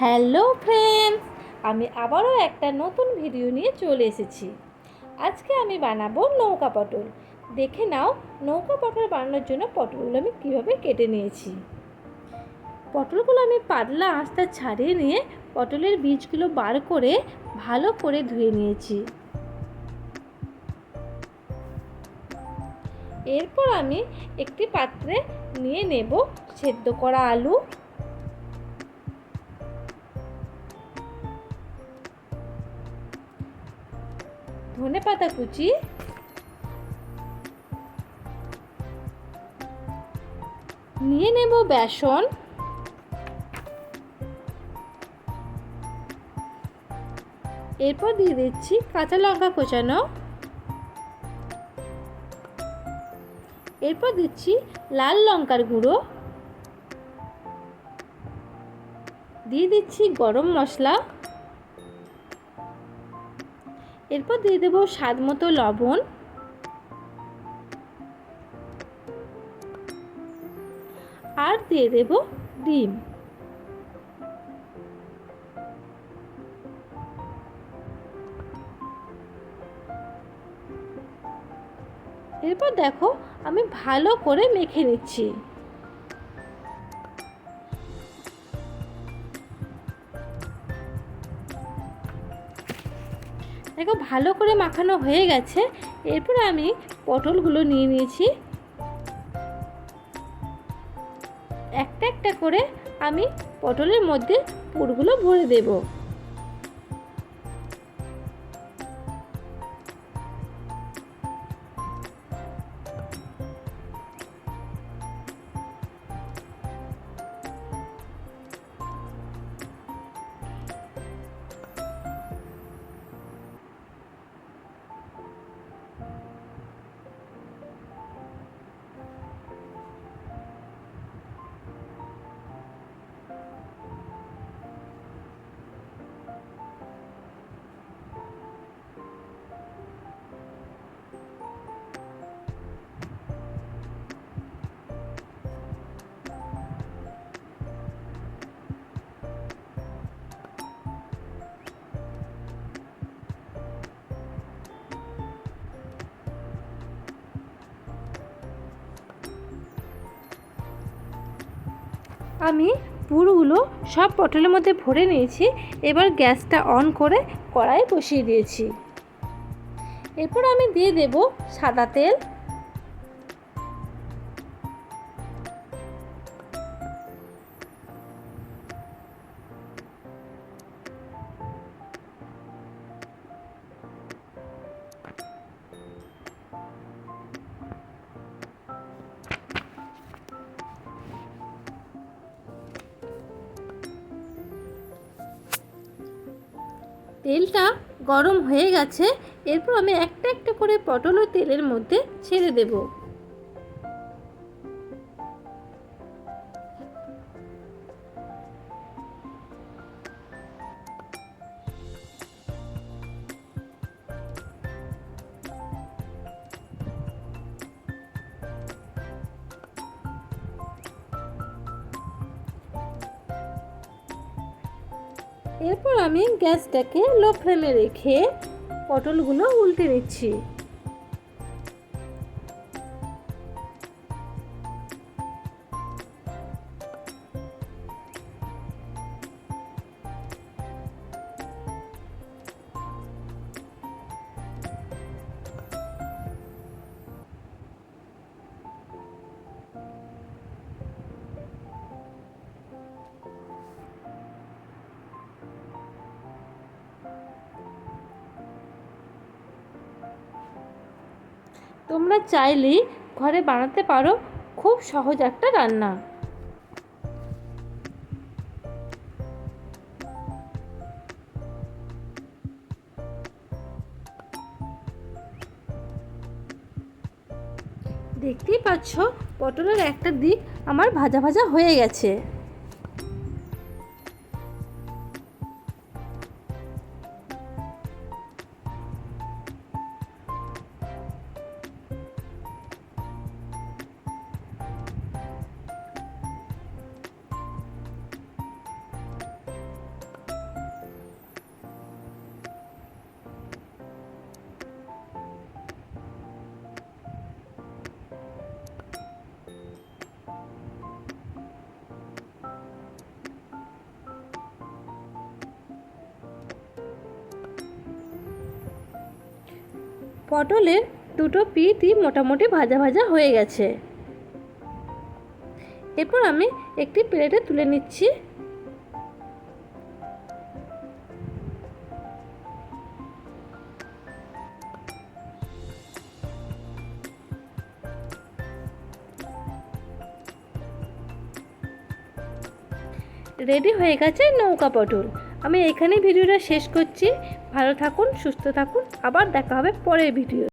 Hello friends, আমি আবারও একটা নতুন ভিডিও নিয়ে চলে এসেছি। আজকে আমি বানাবো নৌকা পটল। দেখে নাও নৌকা পটল বানানোর জন্য পটলগুলো আমি কীভাবে কেটে নিয়েছি। পটলগুলো আমি পাতলা আঁশটা ছাড়িয়ে নিয়ে পটলের বীজগুলো বার করে ভালো করে ধুয়ে নিয়েছি। এরপর আমি একটি পাত্রে নিয়ে নেব সেদ্ধ করা আলু, ধনেপাতা কুচি, নিয়ে নেব বেসন, এরপর দিয়ে দিচ্ছি কাঁচা লঙ্কা কোচানো, এরপর দিচ্ছি লাল লঙ্কার গুঁড়ো, দিয়ে দিচ্ছি গরম মশলা, এরপর দিয়ে দেব স্বাদ মতো লবণ, আর দিয়ে দেব ডিম। এরপর দেখো আমি ভালো করে মেখে নিচ্ছি। দেখো ভালো করে মাখানো হয়ে গেছে। এরপর আমি পটলগুলো নিয়ে নিয়েছি, একটা একটা করে আমি পটলের মধ্যে পুরগুলো ভরে দেব। আমি পুরগুলো সব পটলের মধ্যে ভরে নিয়েছি। এবার গ্যাসটা অন করে কড়াই বসিয়ে দিয়েছি। এরপর আমি দিয়ে দেব সাদা তেল, তেলটা গরম হয়ে গেছে। এরপর আমি একটা একটা করে পটল ও তেলের মধ্যে ছেড়ে দেব। এরপর আমি গ্যাসটাকে লো ফ্লেমে রেখে পটলগুলো উল্টে দিচ্ছি। তোমরা চাইলেই ঘরে বানাতে পারো, খুব সহজ একটা রান্না। দেখতেই পাচ্ছ পটলের একটা দিক আমার ভাজা ভাজা হয়ে গেছে। পটলের দুটো পিঠই মোটামুটি ভাজা ভাজা হয়ে গেছে। এরপর আমি একটি প্লেটে তুলে নিচ্ছি। রেডি হয়ে গেছে নৌকা পটল। আমি এখানেই ভিডিওটা শেষ করছি। ভালো থাকুন, সুস্থ থাকুন, আবার দেখা হবে পরের ভিডিও।